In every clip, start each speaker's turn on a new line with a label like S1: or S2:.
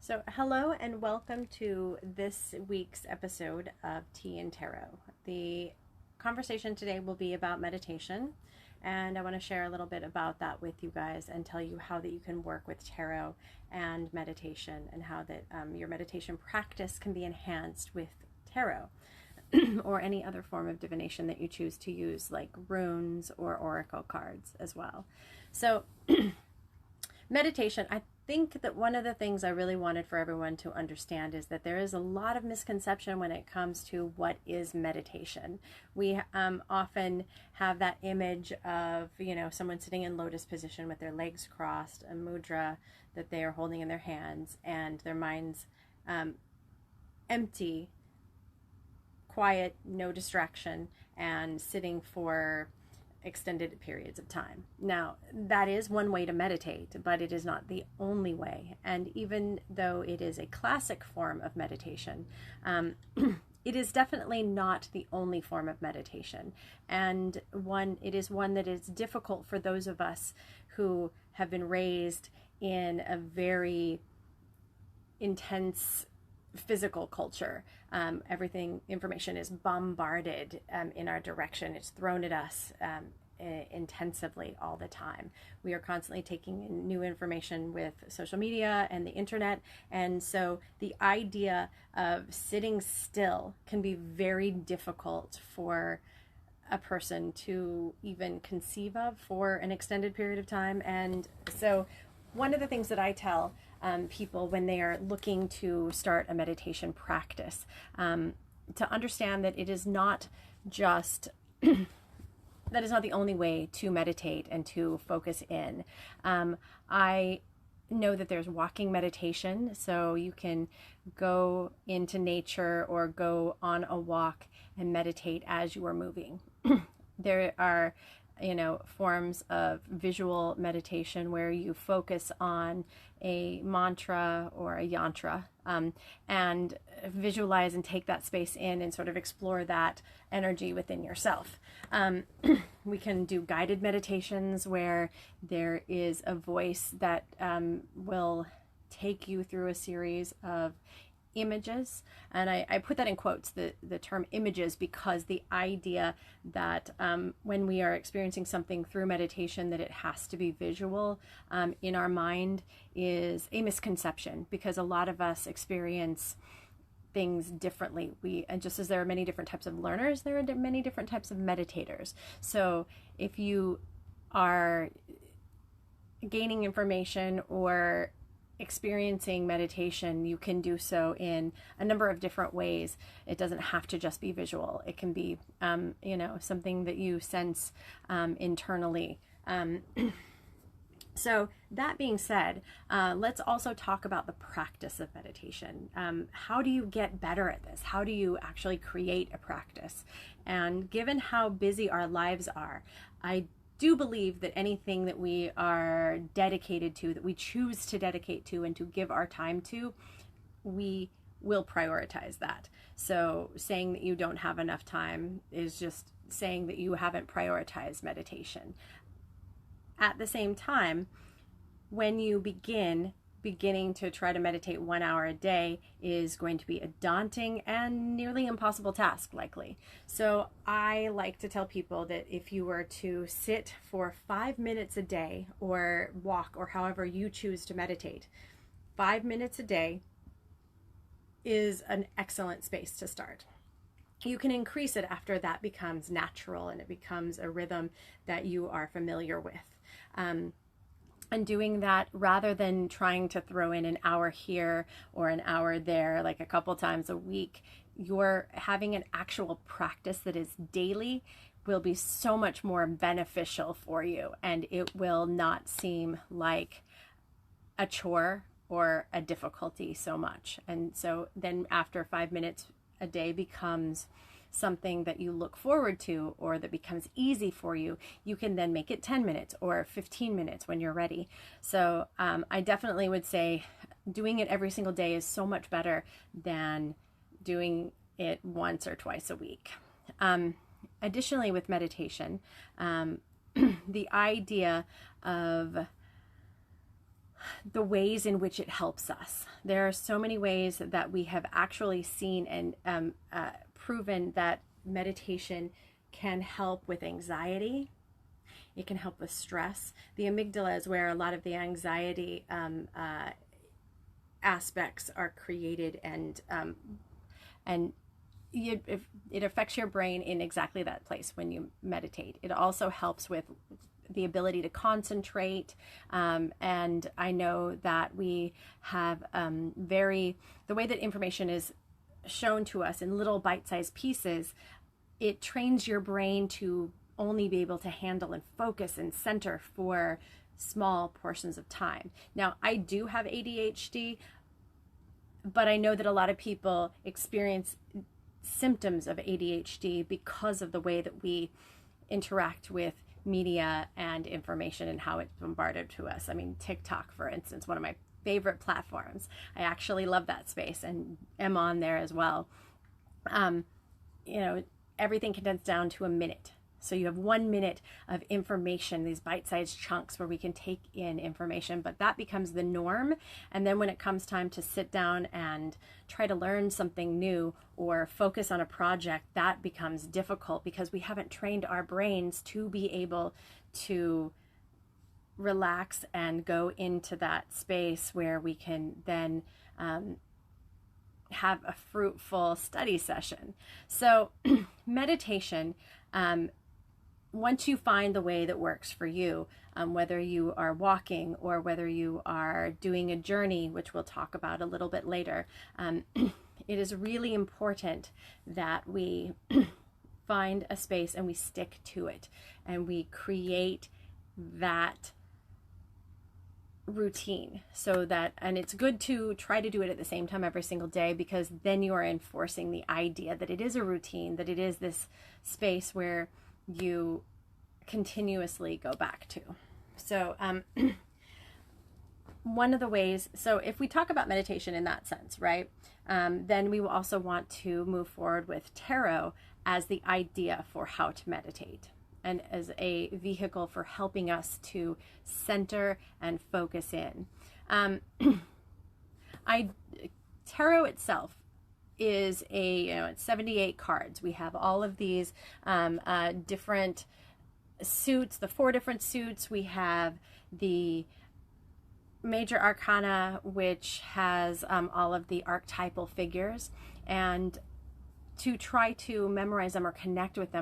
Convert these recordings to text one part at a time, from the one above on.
S1: So, hello and welcome to this week's episode of Tea and Tarot. The conversation today will be about meditation, and I want to share a little bit about that with you guys and tell you how that you can work with tarot and meditation, and how that your meditation practice can be enhanced with tarot or any other form of divination that you choose to use, like runes or oracle cards as well. So, meditation, I think that one of the things I really wanted for everyone to understand is that there is a lot of misconception when it comes to what is meditation. We often have that image of, someone sitting in lotus position with their legs crossed, a mudra that they are holding in their hands, and their minds empty, quiet, no distraction, and sitting for extended periods of time. Now, that is one way to meditate, but it is not the only way. And even though it is a classic form of meditation, it is definitely not the only form of meditation. And it is one that is difficult for those of us who have been raised in a very intense physical culture. Information is bombarded in our direction. It's thrown at us intensively all the time. We are constantly taking in new information with social media and the internet. And so the idea of sitting still can be very difficult for a person to even conceive of for an extended period of time. And so one of the things that I tell people when they are looking to start a meditation practice, to understand that it is not just that is not the only way to meditate and to focus in. I know that there's walking meditation, so you can go into nature or go on a walk and meditate as you are moving. There are forms of visual meditation where you focus on a mantra or a yantra, and visualize and take that space in and sort of explore that energy within yourself. We can do guided meditations where there is a voice that will take you through a series of images, and I put that in quotes, the term images, because the idea that when we are experiencing something through meditation that it has to be visual in our mind is a misconception, because a lot of us experience things differently. And just as there are many different types of learners, there are many different types of meditators. So if you are gaining information or experiencing meditation, you can do so in a number of different ways. It doesn't have to just be visual. It can be, something that you sense internally. So that being said, let's also talk about the practice of meditation. How do you get better at this? How do you actually create a practice? And given how busy our lives are, I do believe that anything that we are dedicated to, that we choose to dedicate to and to give our time to, we will prioritize that. So saying that you don't have enough time is just saying that you haven't prioritized meditation. At the same time, when you beginning to try to meditate 1 hour a day is going to be a daunting and nearly impossible task, likely. So I like to tell people that if you were to sit for 5 minutes a day or walk or however you choose to meditate, 5 minutes a day is an excellent space to start. You can increase it after that becomes natural and it becomes a rhythm that you are familiar with. And doing that rather than trying to throw in an hour here or an hour there, like a couple times a week, you're having an actual practice that is daily will be so much more beneficial for you, and it will not seem like a chore or a difficulty so much. And so then after 5 minutes a day becomes something that you look forward to or that becomes easy for you, you can then make it 10 minutes or 15 minutes when you're ready. So I definitely would say doing it every single day is so much better than doing it once or twice a week. Additionally, with meditation, the idea of the ways in which it helps us. There are so many ways that we have actually seen and proven that meditation can help with anxiety. It can help with stress. The amygdala is where a lot of the anxiety aspects are created, and it affects your brain in exactly that place when you meditate. It also helps with the ability to concentrate, and I know that we have the way that information is shown to us in little bite-sized pieces, it trains your brain to only be able to handle and focus and center for small portions of time. Now, I do have ADHD, but I know that a lot of people experience symptoms of ADHD because of the way that we interact with media and information and how it's bombarded to us. I mean, TikTok, for instance, one of my favorite platforms. I actually love that space and am on there as well. Everything condensed down to a minute. So you have 1 minute of information, these bite-sized chunks where we can take in information, but that becomes the norm. And then when it comes time to sit down and try to learn something new or focus on a project, that becomes difficult because we haven't trained our brains to be able to relax and go into that space where we can then have a fruitful study session. So meditation, once you find the way that works for you, whether you are walking or whether you are doing a journey, which we'll talk about a little bit later, it is really important that we find a space and we stick to it and we create that routine and it's good to try to do it at the same time every single day, because then you are enforcing the idea that it is a routine, that it is this space where you continuously go back to. So one of the ways, so if we talk about meditation in that sense, right, then we will also want to move forward with tarot as the idea for how to meditate and as a vehicle for helping us to center and focus in. Tarot itself is it's 78 cards. We have all of these different suits, the 4 different suits. We have the major arcana, which has all of the archetypal figures, and to try to memorize them or connect with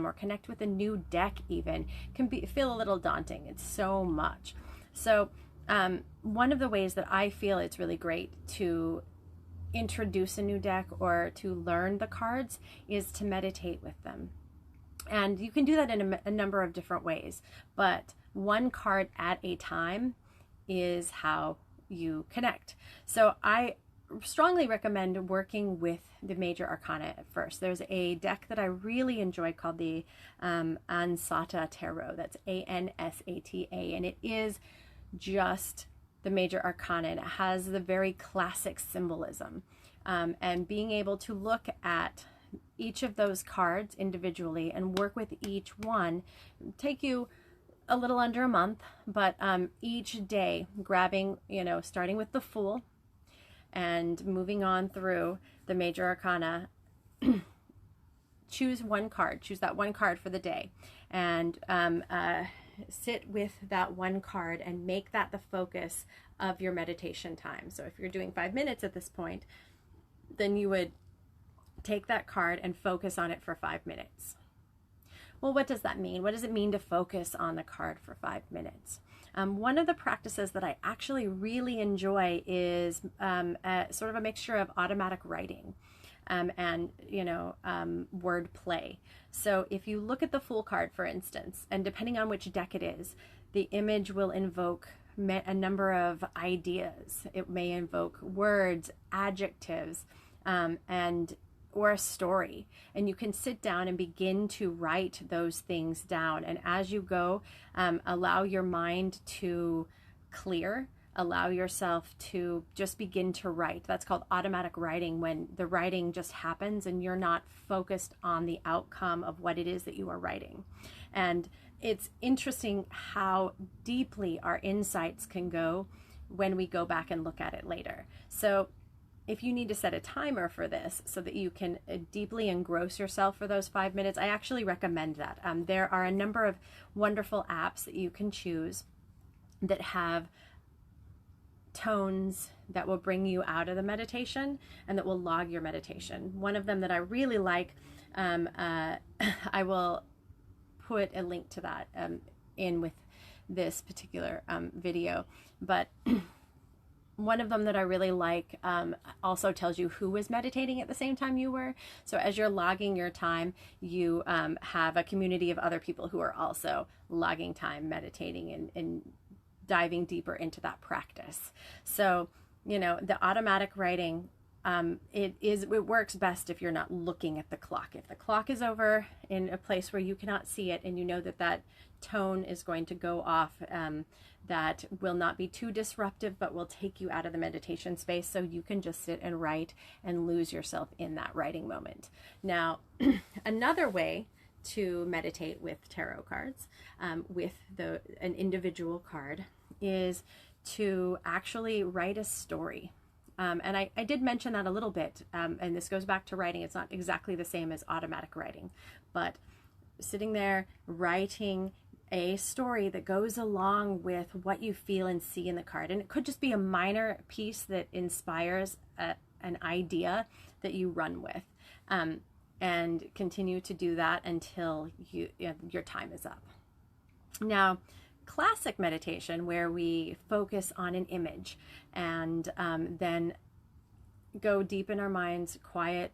S1: a new deck even can feel a little daunting. It's so much. So one of the ways that I feel it's really great to introduce a new deck or to learn the cards is to meditate with them. And you can do that in a number of different ways, but one card at a time is how you connect. So I strongly recommend working with the major arcana at first. There's a deck that I really enjoy called the Ansata Tarot. That's Ansata, and it is just the major arcana, and it has the very classic symbolism. And being able to look at each of those cards individually and work with each one take you a little under a month, but each day grabbing, starting with the Fool and moving on through the major arcana, choose that one card for the day, and sit with that one card and make that the focus of your meditation time. So if you're doing 5 minutes at this point, then you would take that card and focus on it for 5 minutes. Well, what does that mean? What does it mean to focus on the card for 5 minutes? One of the practices that I actually really enjoy is sort of a mixture of automatic writing and word play. So if you look at the Fool card, for instance, and depending on which deck it is, the image will invoke a number of ideas. It may invoke words, adjectives, or a story, and you can sit down and begin to write those things down. And as you go, allow your mind to clear, allow yourself to just begin to write. That's called automatic writing, when the writing just happens and you're not focused on the outcome of what it is that you are writing. And it's interesting how deeply our insights can go when we go back and look at it later. So if you need to set a timer for this so that you can deeply engross yourself for those 5 minutes, I actually recommend that. There are a number of wonderful apps that you can choose that have tones that will bring you out of the meditation and that will log your meditation. One of them that I really like, I will put a link to that in with this particular video, but one of them that I really like also tells you who was meditating at the same time you were. So as you're logging your time, you have a community of other people who are also logging time, meditating, and diving deeper into that practice. So, you know, the automatic writing, it works best if you're not looking at the clock. If the clock is over in a place where you cannot see it, and you know that that tone is going to go off, that will not be too disruptive, but will take you out of the meditation space, so you can just sit and write and lose yourself in that writing moment. Now, another way to meditate with tarot cards, with an individual card, is to actually write a story. And I did mention that a little bit, and this goes back to writing. It's not exactly the same as automatic writing, but sitting there writing a story that goes along with what you feel and see in the card. And it could just be a minor piece that inspires an idea that you run with, and continue to do that until your time is up. Now, classic meditation, where we focus on an image and then go deep in our minds, quiet,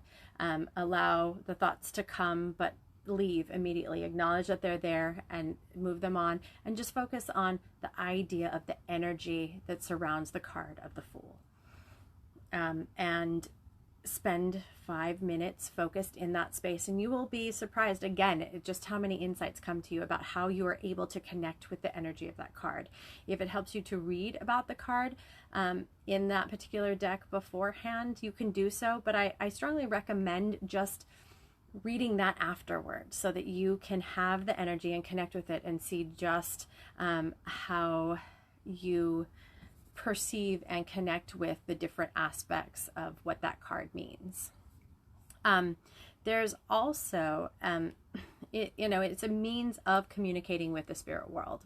S1: allow the thoughts to come, but leave immediately, acknowledge that they're there and move them on, and just focus on the idea of the energy that surrounds the card of the Fool. And spend 5 minutes focused in that space, and you will be surprised again just how many insights come to you about how you are able to connect with the energy of that card. If it helps you to read about the card in that particular deck beforehand, you can do so, but I strongly recommend just reading that afterwards, so that you can have the energy and connect with it and see just how you perceive and connect with the different aspects of what that card means. There's also, it's a means of communicating with the spirit world.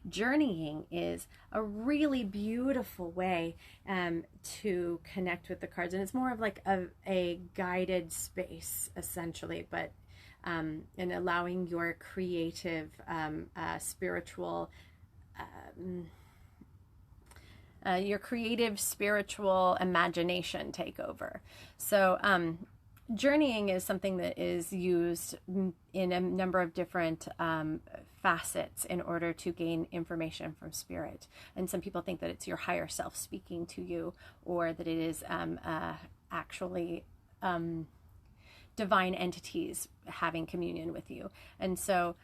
S1: Journeying is a really beautiful way to connect with the cards, and it's more of like a guided space, essentially, but in allowing your creative, spiritual imagination take over. So journeying is something that is used in a number of different facets in order to gain information from spirit. And some people think that it's your higher self speaking to you, or that it is actually divine entities having communion with you. And so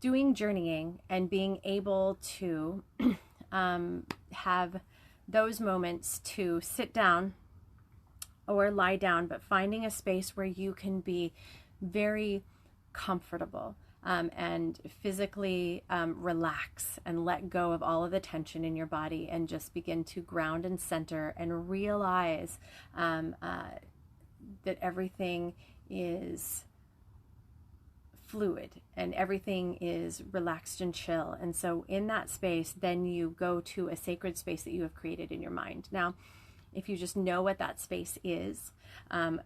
S1: doing journeying and being able to have those moments to sit down or lie down, but finding a space where you can be very comfortable and physically relax and let go of all of the tension in your body, and just begin to ground and center and realize that everything is fluid and everything is relaxed and chill. And so in that space, then you go to a sacred space that you have created in your mind. Now, if you just know what that space is,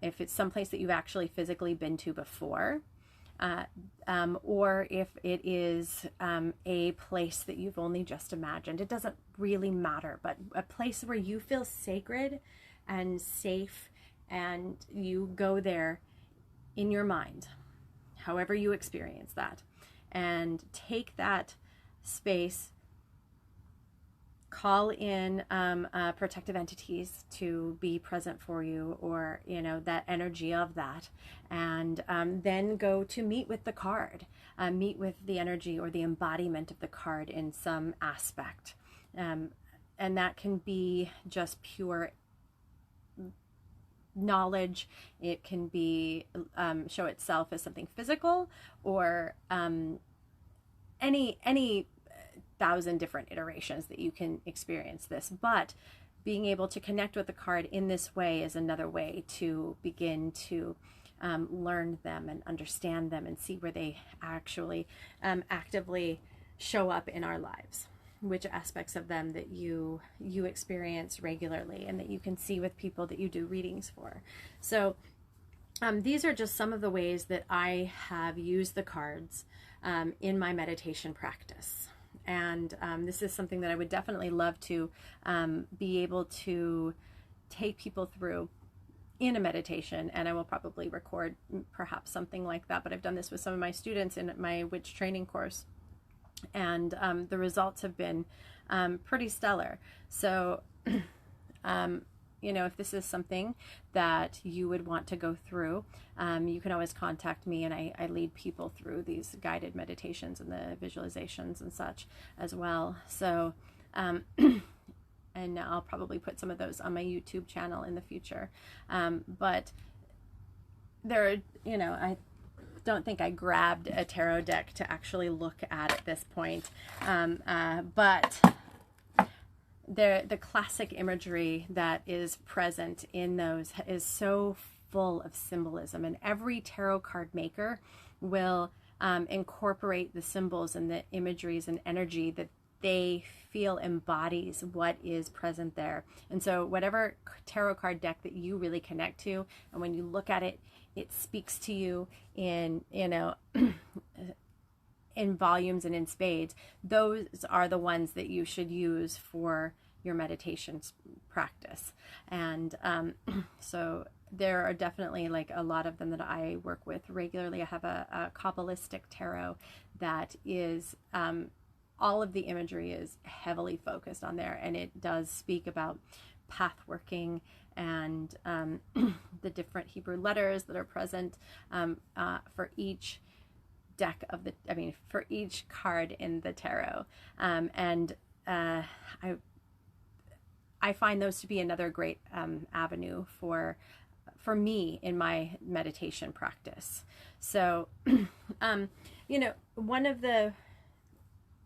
S1: if it's someplace that you've actually physically been to before, or if it is a place that you've only just imagined, it doesn't really matter, but a place where you feel sacred and safe, and you go there in your mind, however you experience that, and take that space, call in protective entities to be present for you, or that energy of that, and then go to meet with the card, meet with the energy or the embodiment of the card in some aspect, and that can be just pure knowledge. It can be show itself as something physical, or any 1,000 different iterations that you can experience this, but being able to connect with the card in this way is another way to begin to learn them and understand them and see where they actually actively show up in our lives, which aspects of them that you experience regularly and that you can see with people that you do readings for. So these are just some of the ways that I have used the cards in my meditation practice. And this is something that I would definitely love to be able to take people through in a meditation, and I will probably record perhaps something like that, but I've done this with some of my students in my witch training course, and the results have been pretty stellar. So you know, if this is something that you would want to go through, you can always contact me, and I lead people through these guided meditations and the visualizations and such as well. So and I'll probably put some of those on my YouTube channel in the future. But there are, you know, I don't think I grabbed a tarot deck to actually look at this point. But the classic imagery that is present in those is so full of symbolism, and every tarot card maker will incorporate the symbols and the imageries and energy that they feel embodies what is present there. And so whatever tarot card deck that you really connect to, and when you look at it, it speaks to you in, you know, in volumes and in spades, those are the ones that you should use for your meditation practice. And so there are definitely like a lot of them that I work with regularly. I have a Kabbalistic tarot that is all of the imagery is heavily focused on there, and it does speak about path working and the different Hebrew letters that are present for each deck of for each card in the tarot. And I find those to be another great avenue for me in my meditation practice. So, you know,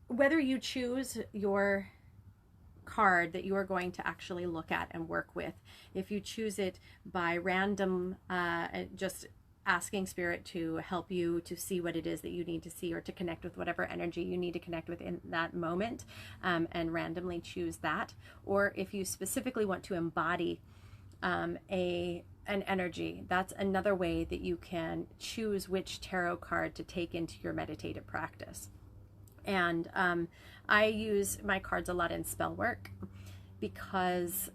S1: whether you choose your card that you are going to actually look at and work with, if you choose it by random, just asking spirit to help you to see what it is that you need to see, or to connect with whatever energy you need to connect with in that moment, and randomly choose that, or if you specifically want to embody an energy, that's another way that you can choose which tarot card to take into your meditative practice. And I use my cards a lot in spell work because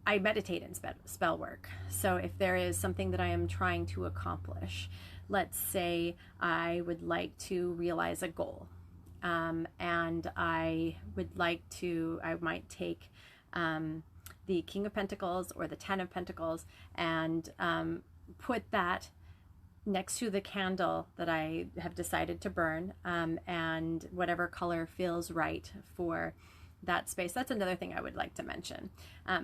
S1: I meditate in spell work. So if there is something that I am trying to accomplish, let's say I would like to realize a goal, and I might take the King of Pentacles or the Ten of Pentacles and put that next to the candle that I have decided to burn, and whatever color feels right for that space. That's another thing I would like to mention,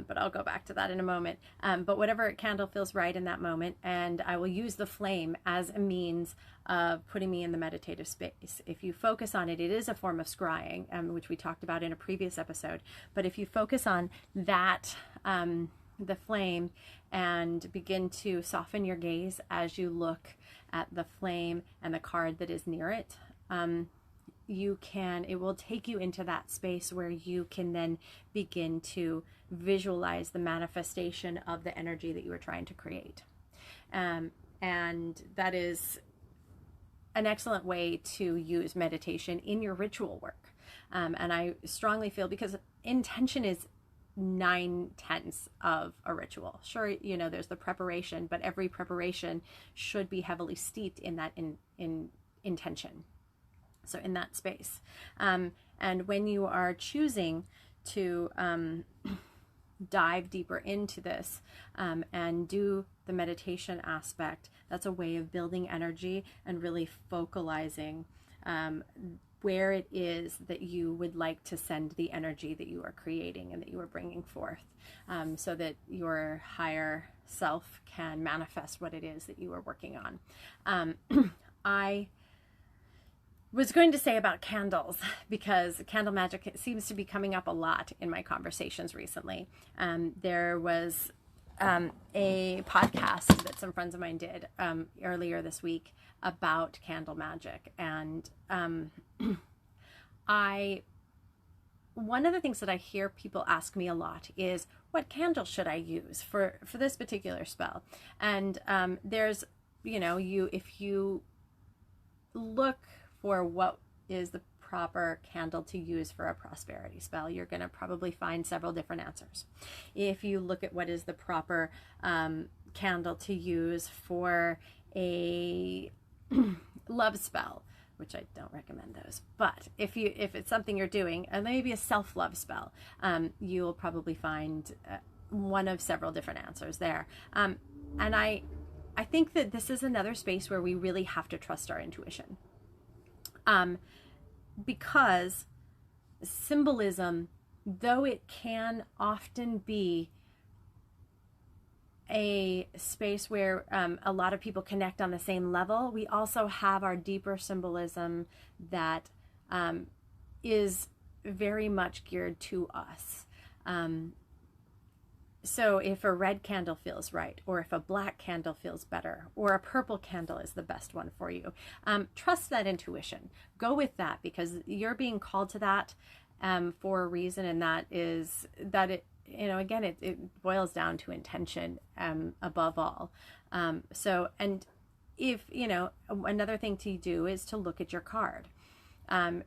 S1: but I'll go back to that in a moment. But whatever candle feels right in that moment, and I will use the flame as a means of putting me in the meditative space. If you focus on it, it is a form of scrying, which we talked about in a previous episode. But if you focus on that, the flame, and begin to soften your gaze as you look at the flame and the card that is near it, it will take you into that space where you can then begin to visualize the manifestation of the energy that you are trying to create. And that is an excellent way to use meditation in your ritual work. And I strongly feel, because intention is 9/10 of a ritual. Sure, you know, there's the preparation, but every preparation should be heavily steeped in that in intention. So in that space. And when you are choosing to dive deeper into this and do the meditation aspect, that's a way of building energy and really focalizing where it is that you would like to send the energy that you are creating and that you are bringing forth, so that your higher self can manifest what it is that you are working on. I was going to say about candles, because candle magic seems to be coming up a lot in my conversations recently. There was a podcast that some friends of mine did earlier this week about candle magic, and one of the things that I hear people ask me a lot is, what candle should I use for this particular spell? And there's, if you look for what is the proper candle to use for a prosperity spell, you're going to probably find several different answers. If you look at what is the proper candle to use for a love spell, which I don't recommend those, but if it's something you're doing, and maybe a self-love spell, you'll probably find one of several different answers there. And I think that this is another space where we really have to trust our intuition. Because symbolism, though it can often be a space where a lot of people connect on the same level, we also have our deeper symbolism that is very much geared to us. So if a red candle feels right, or if a black candle feels better, or a purple candle is the best one for you, trust that intuition. Go with that, because you're being called to that for a reason, and that is that again, it boils down to intention above all. And if, another thing to do is to look at your card. And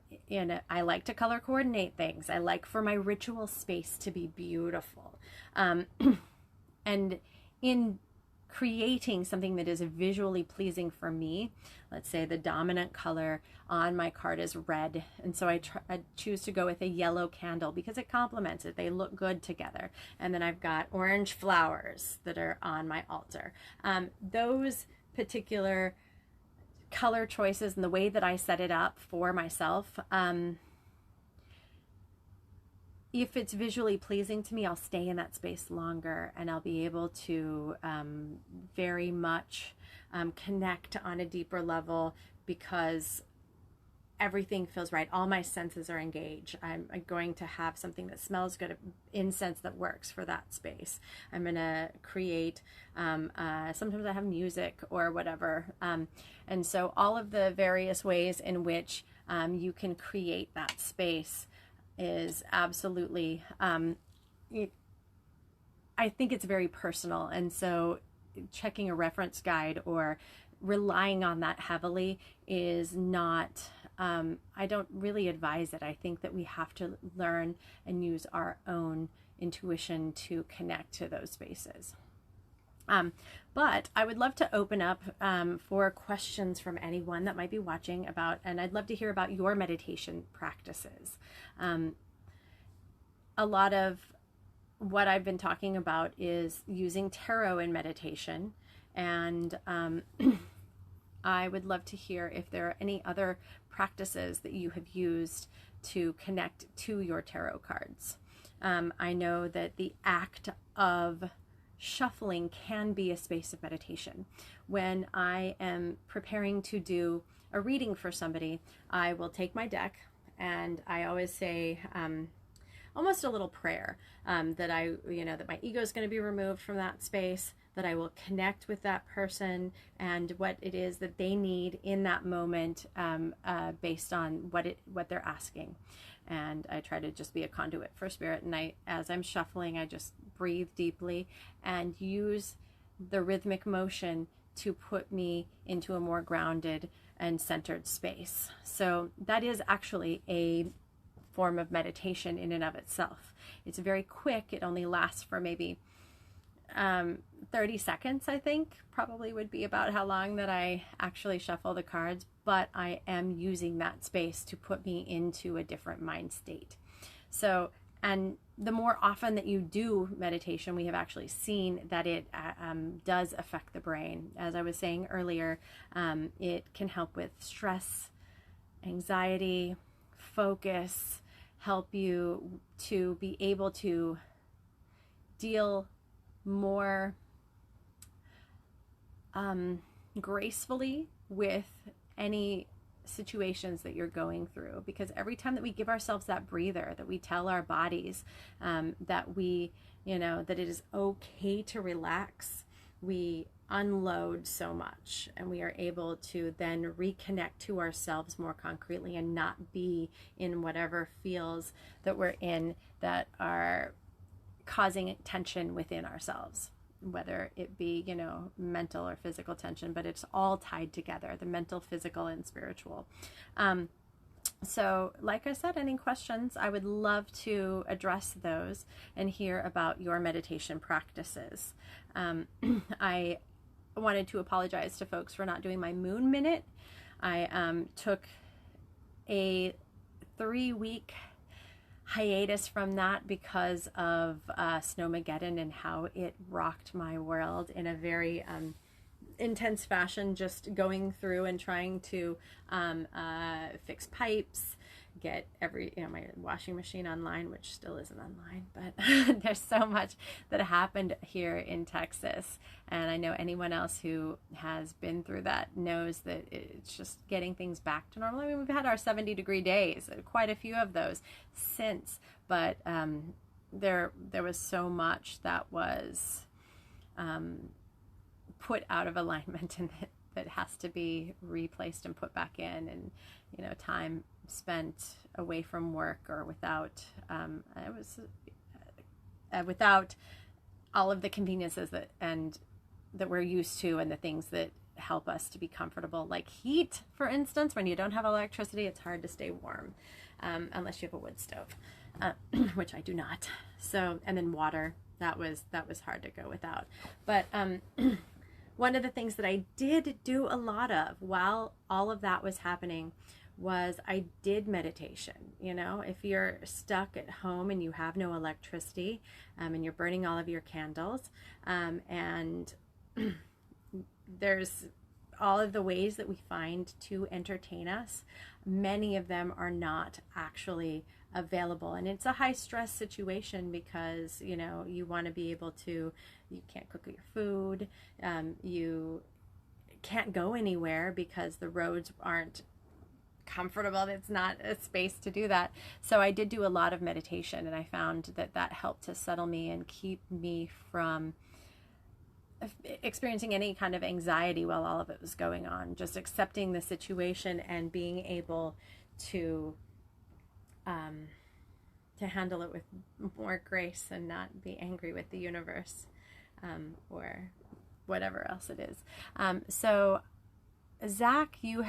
S1: I like to color coordinate things. I like for my ritual space to be beautiful. And in creating something that is visually pleasing for me, let's say the dominant color on my card is red, and so I choose to go with a yellow candle because it complements it. They look good together. And then I've got orange flowers that are on my altar. Those particular color choices and the way that I set it up for myself, if it's visually pleasing to me, I'll stay in that space longer, and I'll be able to very much connect on a deeper level, because everything feels right. All my senses are engaged. I'm going to have something that smells good, incense that works for that space. I'm going to create, sometimes I have music or whatever. And so all of the various ways in which you can create that space is absolutely, I think it's very personal. And so checking a reference guide or relying on that heavily is not, I don't really advise it. I think that we have to learn and use our own intuition to connect to those spaces. But I would love to open up for questions from anyone that might be watching about, and I'd love to hear about your meditation practices. A lot of what I've been talking about is using tarot in meditation, and I would love to hear if there are any other practices that you have used to connect to your tarot cards. I know that the act of shuffling can be a space of meditation. When I am preparing to do a reading for somebody, I will take my deck, and I always say almost a little prayer that that my ego is going to be removed from that space, that I will connect with that person and what it is that they need in that moment, based on what they're asking. And I try to just be a conduit for spirit. And as I'm shuffling, I just breathe deeply and use the rhythmic motion to put me into a more grounded and centered space. So that is actually a form of meditation in and of itself. It's very quick. It only lasts for maybe 30 seconds, I think, probably would be about how long that I actually shuffle the cards, but I am using that space to put me into a different mind state. So, and the more often that you do meditation, we have actually seen that it does affect the brain. As I was saying earlier, it can help with stress, anxiety, focus, help you to be able to deal more gracefully with any situations that you're going through, because every time that we give ourselves that breather, that we tell our bodies that we, that it is okay to relax, we unload so much, and we are able to then reconnect to ourselves more concretely and not be in whatever feels that we're in that are causing tension within ourselves, whether it be, mental or physical tension, but it's all tied together, the mental, physical, and spiritual. So like I said, any questions, I would love to address those and hear about your meditation practices. I wanted to apologize to folks for not doing my Moon Minute. I took a 3-week hiatus from that because of Snowmageddon and how it rocked my world in a very intense fashion, just going through and trying to fix pipes, get my washing machine online, which still isn't online, but there's so much that happened here in Texas, and I know anyone else who has been through that knows that it's just getting things back to normal. I mean, we've had our 70-degree days, quite a few of those since, but there was so much that was put out of alignment, and that has to be replaced and put back in, and time spent away from work or without without all of the conveniences that we're used to, and the things that help us to be comfortable, like heat, for instance. When you don't have electricity, it's hard to stay warm unless you have a wood stove, which I do not. So, and then water, that was hard to go without. But one of the things that I did do a lot of while all of that was happening was I did meditation. If you're stuck at home and you have no electricity, and you're burning all of your candles, and there's all of the ways that we find to entertain us, many of them are not actually available, and it's a high stress situation because you want to be able to, you can't cook your food, you can't go anywhere because the roads aren't comfortable. It's not a space to do that. So I did do a lot of meditation, and I found that helped to settle me and keep me from experiencing any kind of anxiety while all of it was going on. Just accepting the situation and being able to handle it with more grace and not be angry with the universe or whatever else it is. So Zach, you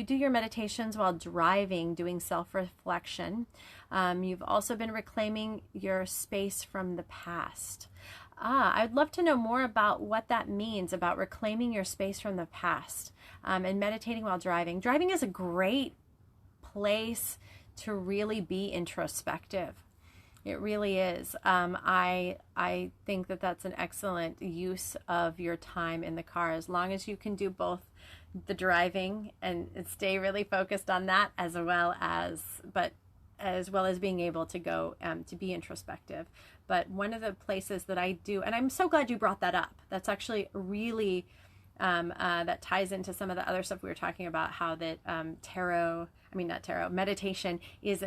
S1: do your meditations while driving, doing self-reflection. You've also been reclaiming your space from the past. I'd love to know more about what that means, about reclaiming your space from the past, and meditating while driving. Driving is a great place to really be introspective. It really is. I think that that's an excellent use of your time in the car, as long as you can do both the driving and stay really focused on that, as well as being able to go to be introspective. But one of the places that I do, and I'm so glad you brought that up, that's actually really that ties into some of the other stuff we were talking about, how that meditation is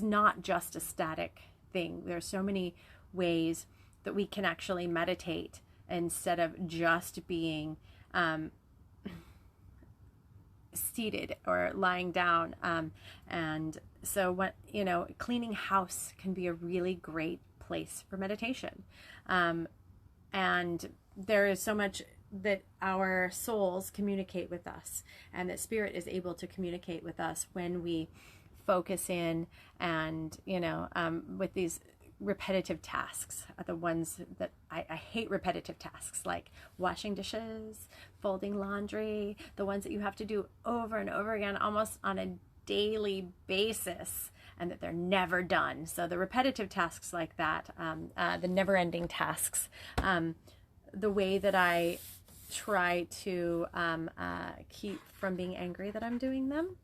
S1: not just a static thing. There's so many ways that we can actually meditate instead of just being seated or lying down. And so cleaning house can be a really great place for meditation. And there is so much that our souls communicate with us, and that spirit is able to communicate with us when we focus in, and with these repetitive tasks are the ones that I hate. Repetitive tasks like washing dishes, folding laundry, the ones that you have to do over and over again almost on a daily basis, and that they're never done. So the repetitive tasks like that, the never-ending tasks, the way that I try to keep from being angry that I'm doing them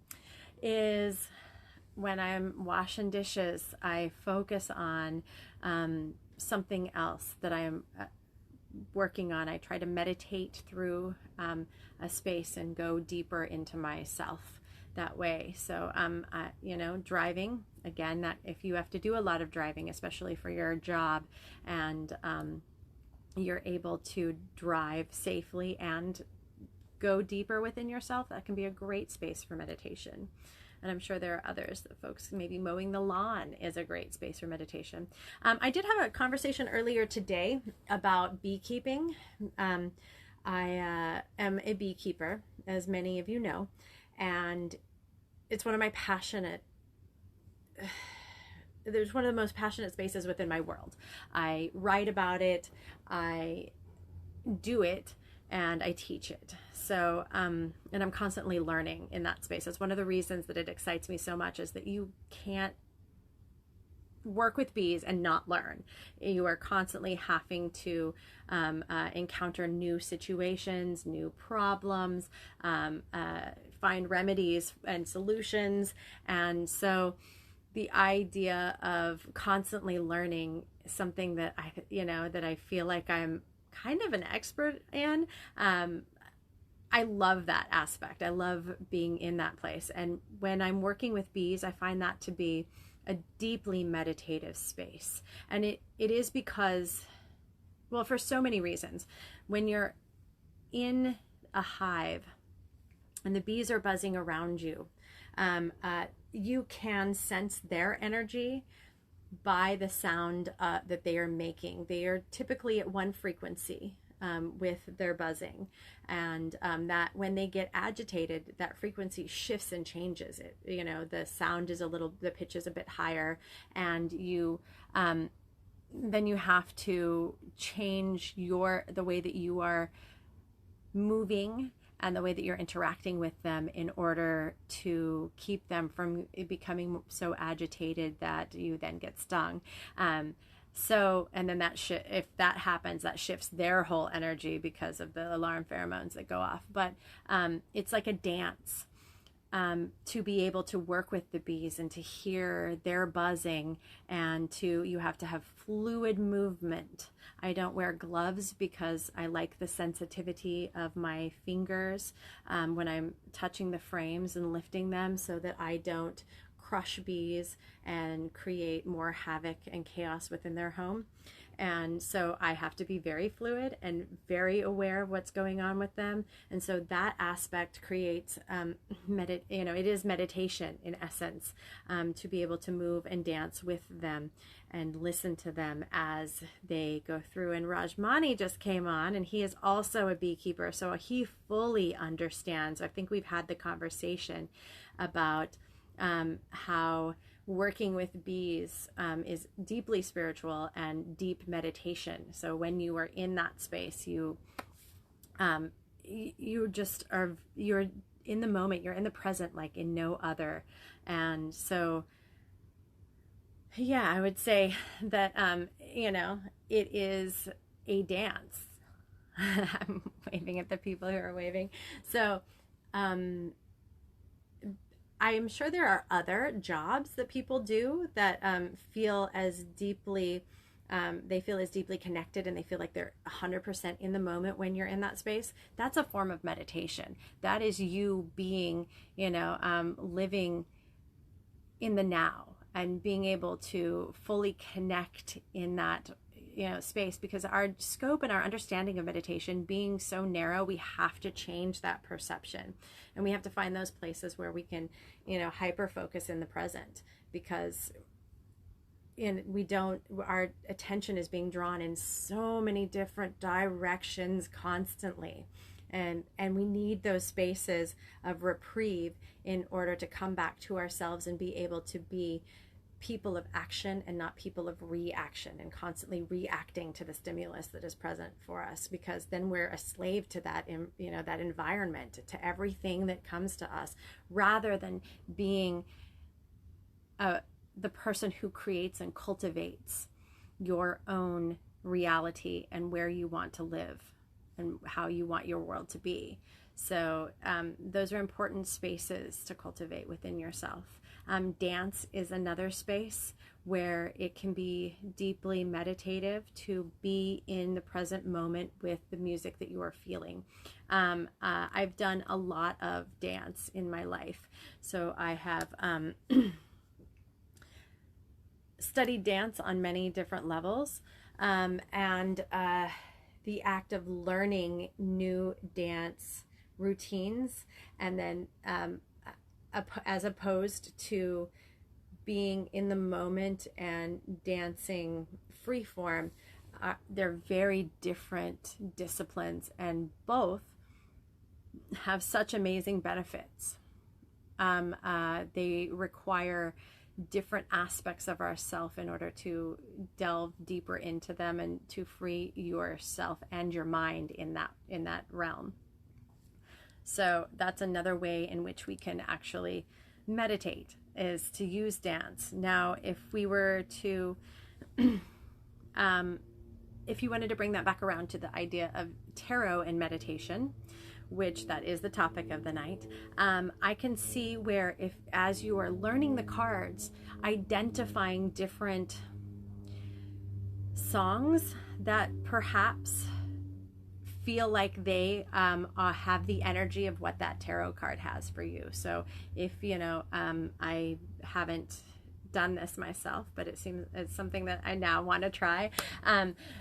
S1: is when I'm washing dishes, I focus on something else that I am working on. I try to meditate through a space and go deeper into myself that way. So, driving, again, that if you have to do a lot of driving, especially for your job, and you're able to drive safely and go deeper within yourself, that can be a great space for meditation. And I'm sure there are others that folks, maybe mowing the lawn is a great space for meditation. I did have a conversation earlier today about beekeeping. I am a beekeeper, as many of you know, and it's one of my there's one of the most passionate spaces within my world. I write about it, I do it, and I teach it. So, and I'm constantly learning in that space. That's one of the reasons that it excites me so much, is that you can't work with bees and not learn. You are constantly having to encounter new situations, new problems, find remedies and solutions. And so the idea of constantly learning something that I feel like I'm kind of an expert in, I love that aspect. I love being in that place. And when I'm working with bees, I find that to be a deeply meditative space. And it is because, well, for so many reasons. When you're in a hive and the bees are buzzing around you, you can sense their energy by the sound that they are making. They are typically at one frequency with their buzzing, and that when they get agitated, that frequency shifts and changes. The sound is the pitch is a bit higher, and then you have to change the way that you are moving and the way that you're interacting with them in order to keep them from becoming so agitated that you then get stung. And then if that happens, that shifts their whole energy because of the alarm pheromones that go off. But it's like a dance. To be able to work with the bees and to hear their buzzing, and you have to have fluid movement. I don't wear gloves because I like the sensitivity of my fingers when I'm touching the frames and lifting them, so that I don't crush bees and create more havoc and chaos within their home. And so I have to be very fluid and very aware of what's going on with them. And so that aspect creates, it is meditation in essence, to be able to move and dance with them and listen to them as they go through. And Rajmani just came on, and he is also a beekeeper, so he fully understands. I think we've had the conversation about how working with bees is deeply spiritual and deep meditation. So when you are in that space, you're in the moment, you're in the present like in no other. And so, yeah, I would say that, it is a dance. I'm waving at the people who are waving. So, I am sure there are other jobs that people do that feel as deeply connected, and they feel like they're 100% in the moment when you're in that space. That's a form of meditation. That is you being, living in the now and being able to fully connect in that space, because our scope and our understanding of meditation being so narrow, we have to change that perception, and we have to find those places where we can hyper focus in the present, because our attention is being drawn in so many different directions constantly, and we need those spaces of reprieve in order to come back to ourselves and be able to be people of action and not people of reaction, and constantly reacting to the stimulus that is present for us, because then we're a slave to that, that environment, to everything that comes to us, rather than being the person who creates and cultivates your own reality and where you want to live and how you want your world to be. So those are important spaces to cultivate within yourself. Dance is another space where it can be deeply meditative to be in the present moment with the music that you are feeling. I've done a lot of dance in my life. So I have studied dance on many different levels. And the act of learning new dance routines, and then as opposed to being in the moment and dancing free form, they're very different disciplines, and both have such amazing benefits. They require different aspects of ourself in order to delve deeper into them and to free yourself and your mind in that realm. So that's another way in which we can actually meditate, is to use dance. Now, if we were to if you wanted to bring that back around to the idea of tarot and meditation, which that is the topic of the night, I can see where, if as you are learning the cards, identifying different songs that perhaps feel like they have the energy of what that tarot card has for you. So if, I haven't done this myself, but it seems it's something that I now want to try.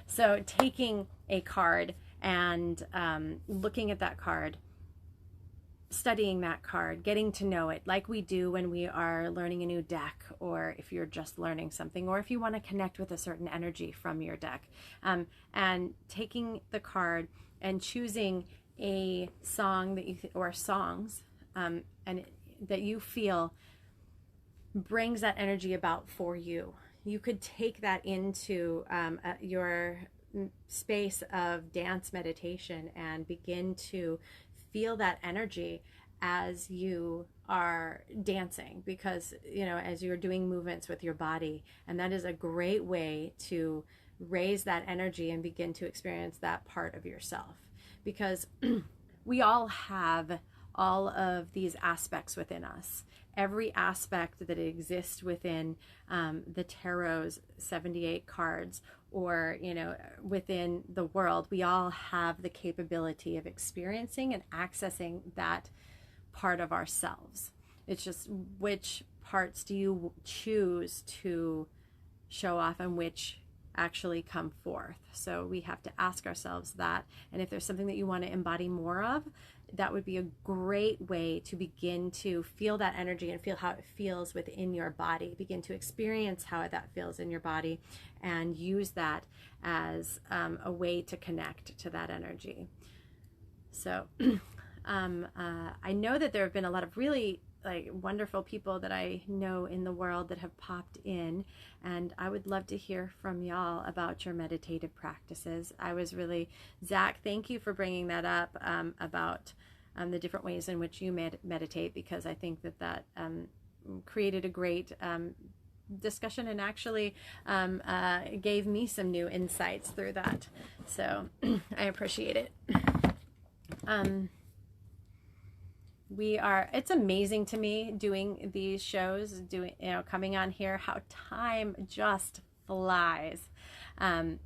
S1: So taking a card and looking at that card, studying that card, getting to know it like we do when we are learning a new deck, or if you're just learning something, or if you want to connect with a certain energy from your deck, and taking the card and choosing a song that you or songs and that you feel brings that energy about for you. You could take that into your space of dance meditation and begin to feel that energy as you are dancing, because as you're doing movements with your body, and that is a great way to raise that energy and begin to experience that part of yourself, because we all have all of these aspects within us. Every aspect that exists within the tarot's 78 cards, or within the world, we all have the capability of experiencing and accessing that part of ourselves. It's just which parts do you choose to show off and which actually come forth. So we have to ask ourselves that, and if there's something that you want to embody more of, that would be a great way to begin to feel that energy and feel how it feels within your body. Begin to experience how that feels in your body, and use that as a way to connect to that energy. So I know that there have been a lot of really wonderful people that I know in the world that have popped in, and I would love to hear from y'all about your meditative practices. Zach, thank you for bringing that up about the different ways in which you meditate, because I think that created a great discussion, and actually gave me some new insights through that. So I appreciate it. It's amazing to me doing these shows, coming on here, how time just flies. And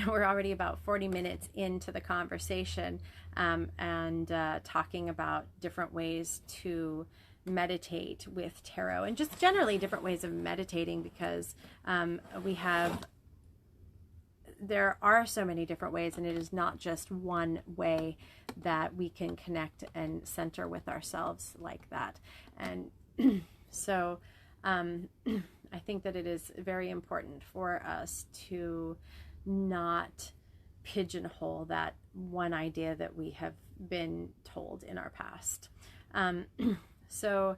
S1: we're already about 40 minutes into the conversation, and talking about different ways to meditate with tarot, and just generally different ways of meditating, because there are so many different ways, and it is not just one way that we can connect and center with ourselves like that. And so I think that it is very important for us to not pigeonhole that one idea that we have been told in our past. So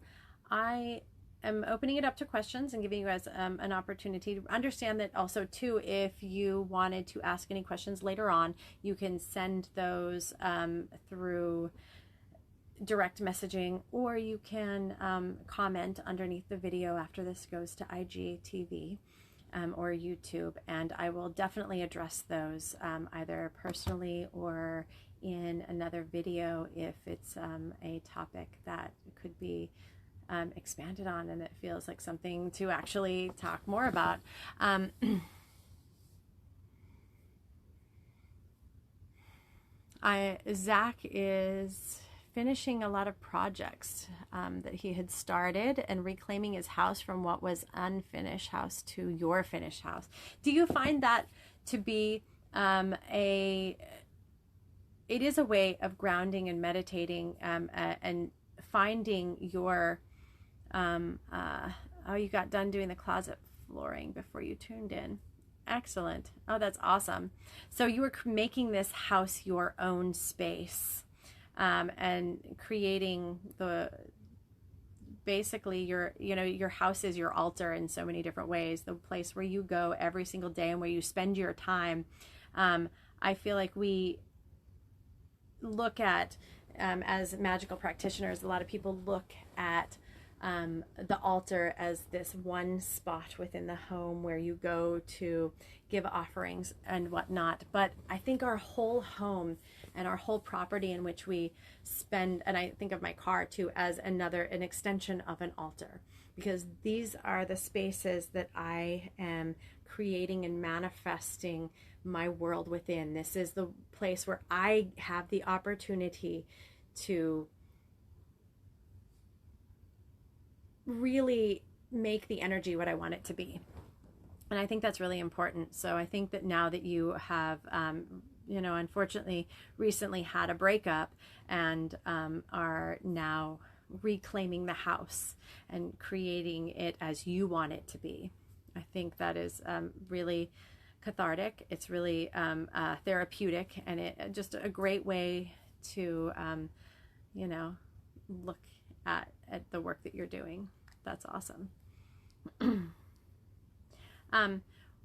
S1: I am opening it up to questions and giving you guys an opportunity to understand that also too, if you wanted to ask any questions later on, you can send those through direct messaging, or you can comment underneath the video after this goes to IGTV or YouTube, and I will definitely address those either personally or in another video if it's a topic that could be expanded on, and it feels like something to actually talk more about. Zach is finishing a lot of projects that he had started and reclaiming his house from what was unfinished house to your finished house. Do you find that to be it is a way of grounding and meditating and finding your you got done doing the closet flooring before you tuned in. Excellent. Oh, that's awesome. So you were making this house your own space, and creating basically your house is your altar in so many different ways, the place where you go every single day and where you spend your time. I feel like we look at, as magical practitioners, a lot of people look at the altar as this one spot within the home where you go to give offerings and whatnot. But I think our whole home and our whole property in which we spend, and I think of my car too as an extension of an altar, because these are the spaces that I am creating and manifesting my world within. This is the place where I have the opportunity to really make the energy what I want it to be. And I think that's really important. So I think that now that you have, unfortunately recently had a breakup and are now reclaiming the house and creating it as you want it to be, I think that is really cathartic. It's really therapeutic, and it just a great way to, look at the work that you're doing. That's awesome.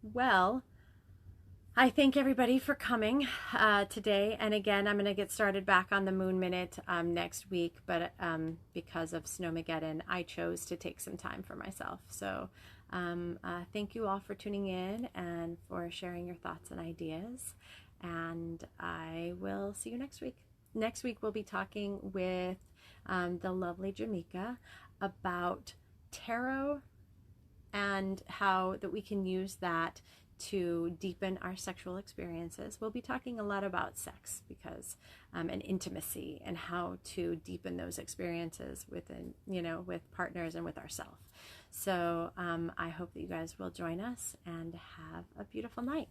S1: Well, I thank everybody for coming today. And again, I'm going to get started back on the Moon Minute next week, but because of Snowmageddon, I chose to take some time for myself. So thank you all for tuning in and for sharing your thoughts and ideas. And I will see you next week. Next week, we'll be talking with the lovely Jamaica about tarot and how that we can use that to deepen our sexual experiences. We'll be talking a lot about sex because and intimacy, and how to deepen those experiences within, with partners and with ourselves. So I hope that you guys will join us and have a beautiful night.